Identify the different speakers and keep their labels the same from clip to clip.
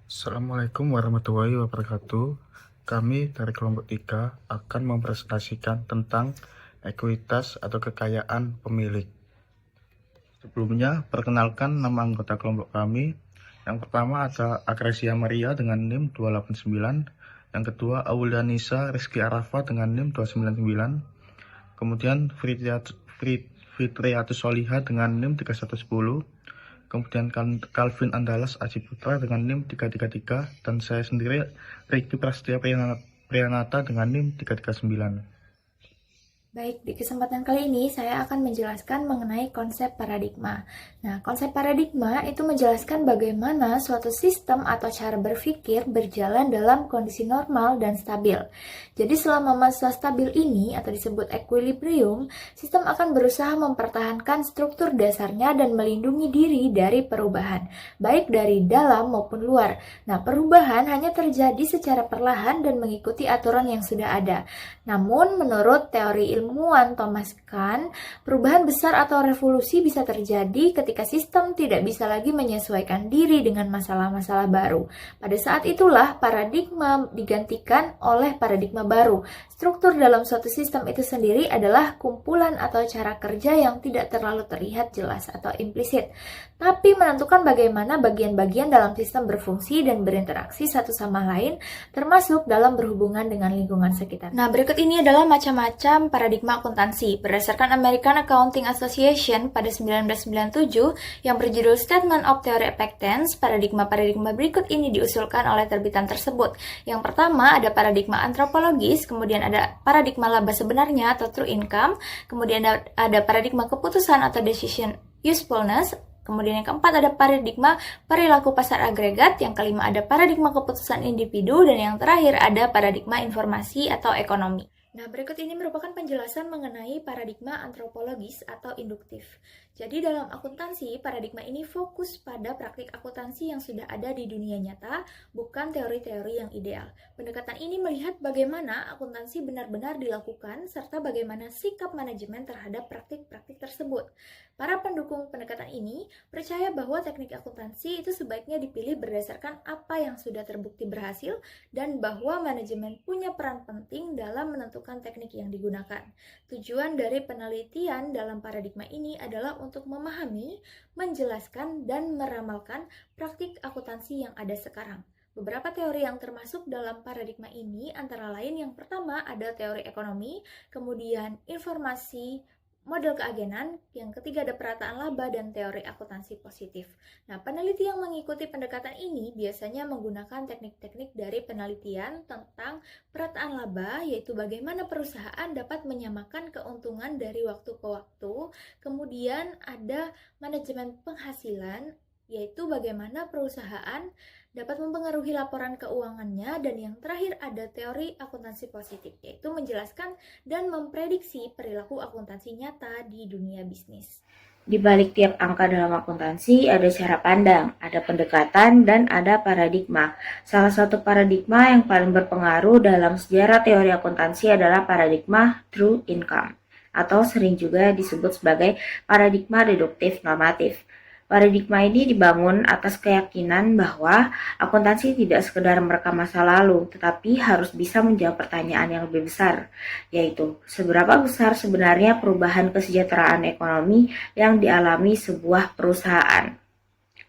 Speaker 1: Assalamualaikum warahmatullahi wabarakatuh. Kami dari kelompok 3 akan mempresentasikan tentang ekuitas atau kekayaan pemilik. Sebelumnya, perkenalkan nama anggota kelompok kami. Yang pertama ada Akresia Maria dengan NIM 289. Yang kedua Aulianisa Rizky Arafa dengan NIM 299. Kemudian Fitriatus Soliha dengan NIM 3110. Kemudian Calvin Andalas Aji Putra dengan NIM 333, dan saya sendiri Ricky Prastia Priyanata dengan NIM 339.
Speaker 2: Baik, di kesempatan kali ini saya akan menjelaskan mengenai konsep paradigma. Nah, konsep paradigma itu menjelaskan bagaimana suatu sistem atau cara berpikir berjalan dalam kondisi normal dan stabil. Jadi selama masa stabil ini atau disebut equilibrium, sistem akan berusaha mempertahankan struktur dasarnya dan melindungi diri dari perubahan, baik dari dalam maupun luar. Nah, perubahan hanya terjadi secara perlahan dan mengikuti aturan yang sudah ada. Namun, menurut teori ilmuwan Thomas Kuhn, perubahan besar atau revolusi bisa terjadi ketika sistem tidak bisa lagi menyesuaikan diri dengan masalah-masalah baru. Pada saat itulah paradigma digantikan oleh paradigma baru. Struktur dalam suatu sistem itu sendiri adalah kumpulan atau cara kerja yang tidak terlalu terlihat jelas atau implisit, tapi menentukan bagaimana bagian-bagian dalam sistem berfungsi dan berinteraksi satu sama lain, termasuk dalam berhubungan dengan lingkungan sekitar. Nah, berikut ini adalah macam-macam paradigma akuntansi berdasarkan American Accounting Association pada 1997 yang berjudul Statement of Theory Effectance. Paradigma-paradigma berikut ini diusulkan oleh terbitan tersebut. Yang pertama ada paradigma antropologis, kemudian ada paradigma laba sebenarnya atau true income, kemudian ada paradigma keputusan atau decision usefulness. Kemudian yang keempat ada paradigma perilaku pasar agregat, yang kelima ada paradigma keputusan individu, dan yang terakhir ada paradigma informasi atau ekonomi. Nah, berikut ini merupakan penjelasan mengenai paradigma antropologis atau induktif. Jadi dalam akuntansi, paradigma ini fokus pada praktik akuntansi yang sudah ada di dunia nyata, bukan teori-teori yang ideal. Pendekatan ini melihat bagaimana akuntansi benar-benar dilakukan, serta bagaimana sikap manajemen terhadap praktik-praktik tersebut. Para pendukung pendekatan ini percaya bahwa teknik akuntansi itu sebaiknya dipilih berdasarkan apa yang sudah terbukti berhasil, dan bahwa manajemen punya peran penting dalam menentukan teknik yang digunakan. Tujuan dari penelitian dalam paradigma ini adalah untuk memahami, menjelaskan, dan meramalkan praktik akuntansi yang ada sekarang. Beberapa teori yang termasuk dalam paradigma ini antara lain yang pertama ada teori ekonomi, kemudian informasi, model keagenan, yang ketiga ada perataan laba, dan teori akuntansi positif. Nah, peneliti yang mengikuti pendekatan ini biasanya menggunakan teknik-teknik dari penelitian tentang perataan laba, yaitu bagaimana perusahaan dapat menyamakan keuntungan dari waktu ke waktu. Kemudian ada manajemen penghasilan, yaitu bagaimana perusahaan dapat mempengaruhi laporan keuangannya, dan yang terakhir ada teori akuntansi positif, yaitu menjelaskan dan memprediksi perilaku akuntansi nyata di dunia bisnis.
Speaker 3: Di balik tiap angka dalam akuntansi ada cara pandang, ada pendekatan, dan ada paradigma. Salah satu paradigma yang paling berpengaruh dalam sejarah teori akuntansi adalah paradigma true income, atau sering juga disebut sebagai paradigma deduktif normatif. Paradigma ini dibangun atas keyakinan bahwa akuntansi tidak sekedar merekam masa lalu, tetapi harus bisa menjawab pertanyaan yang lebih besar, yaitu seberapa besar sebenarnya perubahan kesejahteraan ekonomi yang dialami sebuah perusahaan.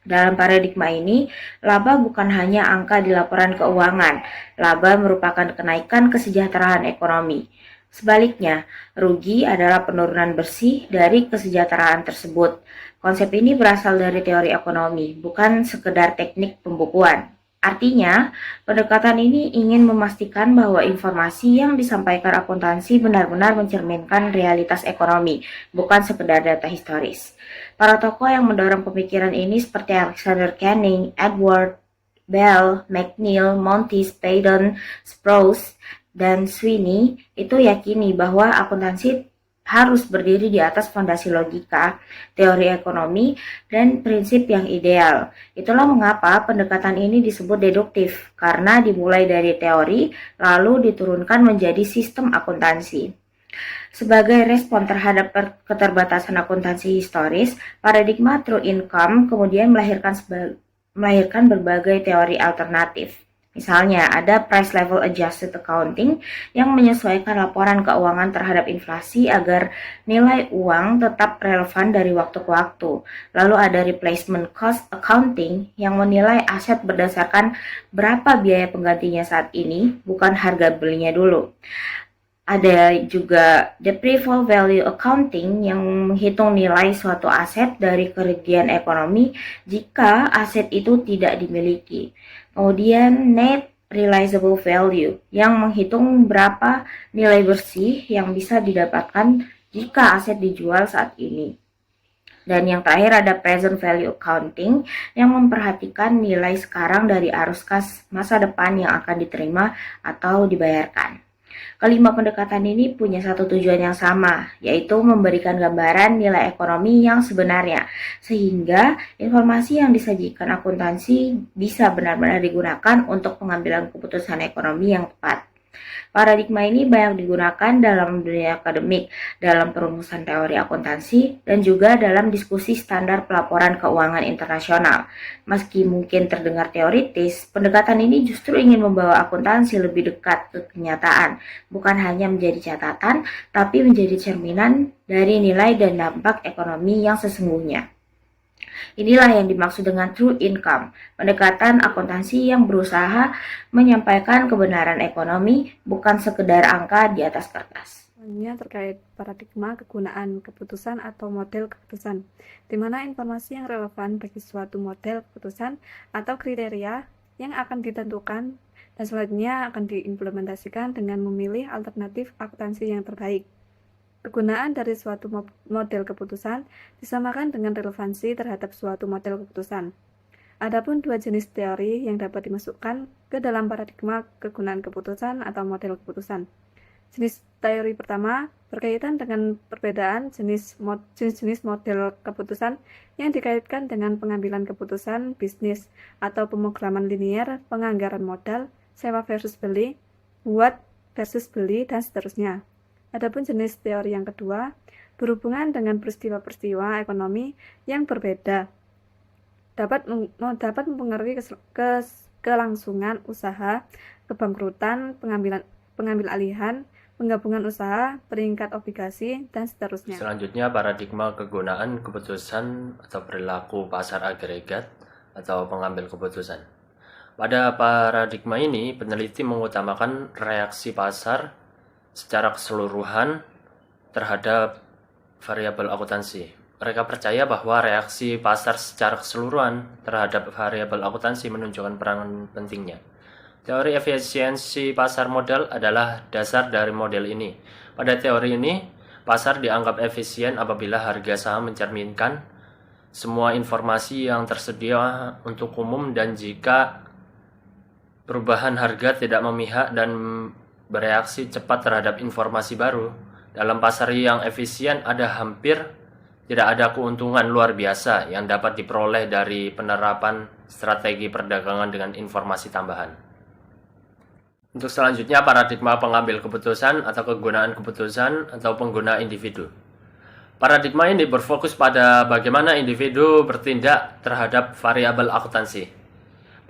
Speaker 3: Dalam paradigma ini, laba bukan hanya angka di laporan keuangan, laba merupakan kenaikan kesejahteraan ekonomi. Sebaliknya, rugi adalah penurunan bersih dari kesejahteraan tersebut. Konsep ini berasal dari teori ekonomi, bukan sekedar teknik pembukuan. Artinya, pendekatan ini ingin memastikan bahwa informasi yang disampaikan akuntansi benar-benar mencerminkan realitas ekonomi, bukan sekedar data historis. Para tokoh yang mendorong pemikiran ini seperti Alexander Canning, Edward Bell, McNeill, Monty Python, Sprouse, dan Sweeney itu yakini bahwa akuntansi harus berdiri di atas fondasi logika, teori ekonomi, dan prinsip yang ideal. Itulah mengapa pendekatan ini disebut deduktif, karena dimulai dari teori, lalu diturunkan menjadi sistem akuntansi. Sebagai respon terhadap keterbatasan akuntansi historis, paradigma true income kemudian melahirkan melahirkan berbagai teori alternatif. Misalnya, ada price level adjusted accounting yang menyesuaikan laporan keuangan terhadap inflasi agar nilai uang tetap relevan dari waktu ke waktu. Lalu ada replacement cost accounting yang menilai aset berdasarkan berapa biaya penggantinya saat ini, bukan harga belinya dulu. Ada juga depreciable value accounting yang menghitung nilai suatu aset dari kerugian ekonomi jika aset itu tidak dimiliki. Kemudian net realizable value yang menghitung berapa nilai bersih yang bisa didapatkan jika aset dijual saat ini. Dan yang terakhir ada present value accounting yang memperhatikan nilai sekarang dari arus kas masa depan yang akan diterima atau dibayarkan. Kelima pendekatan ini punya satu tujuan yang sama, yaitu memberikan gambaran nilai ekonomi yang sebenarnya, sehingga informasi yang disajikan akuntansi bisa benar-benar digunakan untuk pengambilan keputusan ekonomi yang tepat. Paradigma ini banyak digunakan dalam dunia akademik, dalam perumusan teori akuntansi, dan juga dalam diskusi standar pelaporan keuangan internasional. Meski mungkin terdengar teoritis, pendekatan ini justru ingin membawa akuntansi lebih dekat ke kenyataan, bukan hanya menjadi catatan, tapi menjadi cerminan dari nilai dan dampak ekonomi yang sesungguhnya. Inilah yang dimaksud dengan true income, pendekatan akuntansi yang berusaha menyampaikan kebenaran ekonomi, bukan sekedar angka di atas kertas.
Speaker 4: Selanjutnya terkait paradigma kegunaan keputusan atau model keputusan, di mana informasi yang relevan bagi suatu model keputusan atau kriteria yang akan ditentukan dan selanjutnya akan diimplementasikan dengan memilih alternatif akuntansi yang terbaik. Kegunaan dari suatu model keputusan disamakan dengan relevansi terhadap suatu model keputusan. Adapun dua jenis teori yang dapat dimasukkan ke dalam paradigma kegunaan keputusan atau model keputusan. Jenis teori pertama berkaitan dengan perbedaan jenis-jenis model keputusan yang dikaitkan dengan pengambilan keputusan bisnis atau pemrograman linear, penganggaran modal, sewa versus beli, buat versus beli, dan seterusnya. Adapun jenis teori yang kedua berhubungan dengan peristiwa-peristiwa ekonomi yang berbeda, dapat mempengaruhi kelangsungan usaha, kebangkrutan, pengambil alihan, penggabungan usaha, peringkat obligasi, dan seterusnya.
Speaker 5: Selanjutnya, paradigma kegunaan keputusan atau perilaku pasar agregat atau pengambil keputusan. Pada paradigma ini, peneliti mengutamakan reaksi pasar secara keseluruhan terhadap variabel akuntansi. Mereka percaya bahwa reaksi pasar secara keseluruhan terhadap variabel akuntansi menunjukkan peran pentingnya. Teori efisiensi pasar modal adalah dasar dari model ini. Pada teori ini, pasar dianggap efisien apabila harga saham mencerminkan semua informasi yang tersedia untuk umum dan jika perubahan harga tidak memihak dan bereaksi cepat terhadap informasi baru. Dalam pasar yang efisien hampir tidak ada keuntungan luar biasa yang dapat diperoleh dari penerapan strategi perdagangan dengan informasi tambahan. Untuk selanjutnya, paradigma pengambil keputusan atau kegunaan keputusan atau pengguna individu. Paradigma ini berfokus pada bagaimana individu bertindak terhadap variabel akuntansi.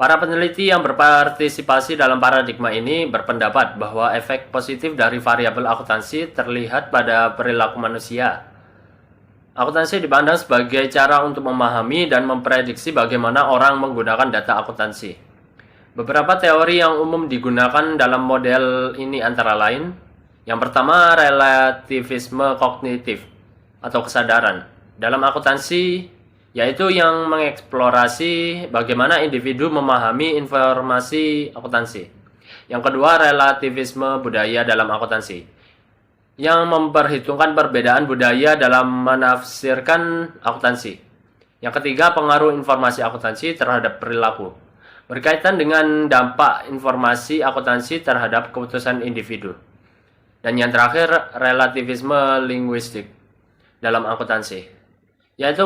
Speaker 5: Para peneliti yang berpartisipasi dalam paradigma ini berpendapat bahwa efek positif dari variabel akuntansi terlihat pada perilaku manusia. Akuntansi dipandang sebagai cara untuk memahami dan memprediksi bagaimana orang menggunakan data akuntansi. Beberapa teori yang umum digunakan dalam model ini antara lain, yang pertama relativisme kognitif atau kesadaran. Dalam akuntansi, yaitu yang mengeksplorasi bagaimana individu memahami informasi akuntansi. Yang kedua, relativisme budaya dalam akuntansi, yang memperhitungkan perbedaan budaya dalam menafsirkan akuntansi. Yang ketiga, pengaruh informasi akuntansi terhadap perilaku, berkaitan dengan dampak informasi akuntansi terhadap keputusan individu. Dan yang terakhir, relativisme linguistik dalam akuntansi, yaitu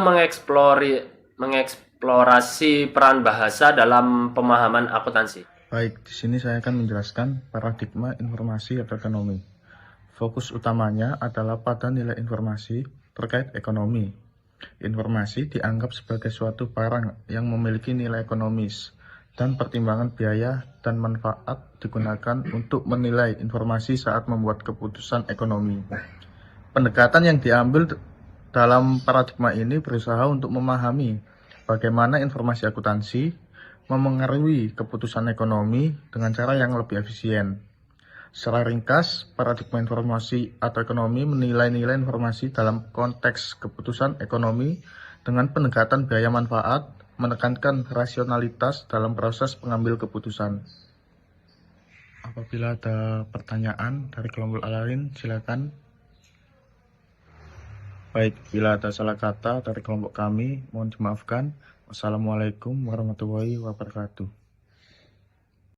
Speaker 5: mengeksplorasi peran bahasa dalam pemahaman akuntansi.
Speaker 1: Baik, di sini saya akan menjelaskan paradigma informasi atau ekonomi. Fokus utamanya adalah pada nilai informasi terkait ekonomi. Informasi dianggap sebagai suatu barang yang memiliki nilai ekonomis, dan pertimbangan biaya dan manfaat digunakan untuk menilai informasi saat membuat keputusan ekonomi. Pendekatan yang diambil dalam paradigma ini berusaha untuk memahami bagaimana informasi akuntansi memengaruhi keputusan ekonomi dengan cara yang lebih efisien. Secara ringkas, paradigma informasi atau ekonomi menilai-nilai informasi dalam konteks keputusan ekonomi dengan pendekatan biaya manfaat, menekankan rasionalitas dalam proses pengambil keputusan. Apabila ada pertanyaan dari kelompok lain, silakan. Baik, bila ada salah kata dari kelompok kami, mohon dimaafkan. Wassalamualaikum warahmatullahi wabarakatuh.